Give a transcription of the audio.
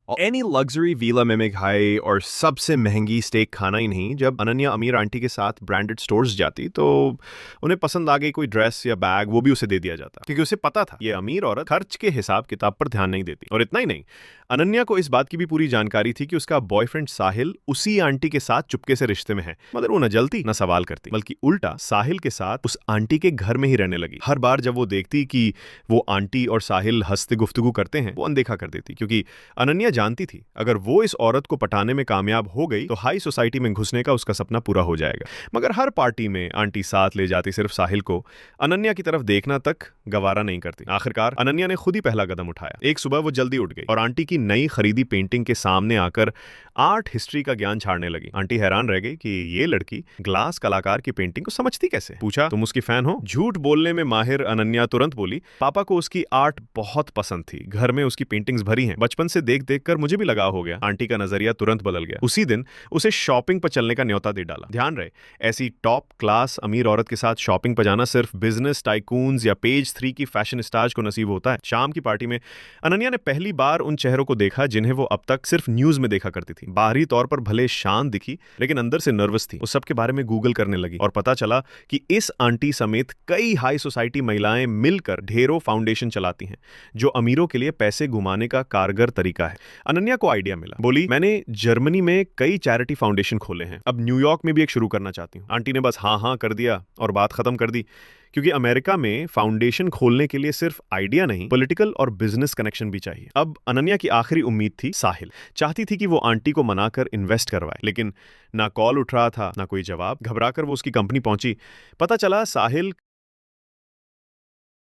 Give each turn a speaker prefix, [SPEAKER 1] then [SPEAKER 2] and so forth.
[SPEAKER 1] Any luxury वीला में मैं खाई और सबसे महंगी स्टेक खाना ही नहीं। जब अनन्या अमीर आंटी के साथ ब्रांडेड स्टोर्स जाती तो उन्हें पसंद आ गई कोई ड्रेस या बैग, वो भी उसे दे दिया जाता, क्योंकि उसे पता था ये अमीर औरत खर्च के हिसाब किताब पर ध्यान नहीं देती। और इतना ही नहीं, अनन्या को इस बात की भी पूरी जानकारी थी कि उसका बॉयफ्रेंड साहिल उसी आंटी के साथ चुपके से रिश्ते में है, मगर वो न जलती न सवाल करती, बल्कि उल्टा साहिल के साथ उस आंटी के घर में ही रहने लगी। हर बार जब वो देखती कि वो आंटी और साहिल हंसते गुफ्तगू करते हैं, वो अनदेखा कर देती, क्योंकि अनन्या जानती थी अगर वो इस औरत को पटाने में कामयाब हो गई तो हाई सोसाइटी में घुसने का उसका सपना पूरा हो जाएगा। मगर हर पार्टी में आंटी साथ ले जाती सिर्फ साहिल को, अनन्या की तरफ देखना तक गवारा नहीं करती। आखिरकार अनन्या ने खुद ही पहला कदम उठाया। एक सुबह वो जल्दी उठ गई और आंटी की नई खरीदी पेंटिंग के सामने आकर आर्ट हिस्ट्री का ज्ञान झाड़ने लगी। आंटी हैरान रह गई कि ये लड़की ग्लास कलाकार की पेंटिंग को समझती कैसे। पूछा, तुम उसकी फैन हो? झूठ बोलने में माहिर अनन्या तुरंत बोली, पापा को उसकी आर्ट बहुत पसंद थी, घर में उसकी पेंटिंग्स भरी हैं, बचपन से देख देख कर मुझे भी लगाव हो गया। आंटी का नजरिया तुरंत बदल गया। उसी दिन उसे शॉपिंग पर चलने का न्योता दे डाला। ध्यान रहे, ऐसी टॉप क्लास अमीर औरत के साथ शॉपिंग पर जाना सिर्फ बिजनेस टाइकून्स या पेज 3 की फैशन स्टार्स को नसीब होता है। शाम की पार्टी में अनन्या ने पहली बार उन चेहरों को देखा जिन्हें वो अब तक सिर्फ न्यूज में देखा करती थी। बाहरी तौर पर भले शांत दिखी, लेकिन अंदर से नर्वस थी। उस सब के बारे में गूगल करने लगी और पता चला कि इस आंटी समेत कई हाई सोसाइटी महिलाएं मिलकर ढेरों फाउंडेशन चलाती हैं, जो अमीरों के लिए पैसे घुमाने का कारगर तरीका है। अनन्या को आइडिया मिला। बोली, मैंने जर्मनी में कई चैरिटी फाउंडेशन खोले हैं, अब न्यूयॉर्क में भी एक शुरू करना चाहती हूँ। आंटी ने बस हाँ हाँ कर दिया और बात खत्म कर दी, क्योंकि अमेरिका में फाउंडेशन खोलने के लिए सिर्फ आइडिया नहीं, पॉलिटिकल और बिजनेस कनेक्शन भी चाहिए। अब अनन्या की आखिरी उम्मीद थी साहिल। चाहती थी कि वो आंटी को मनाकर इन्वेस्ट करवाए, लेकिन ना कॉल उठ रहा था ना कोई जवाब। घबराकर वो उसकी कंपनी पहुंची। पता चला साहिल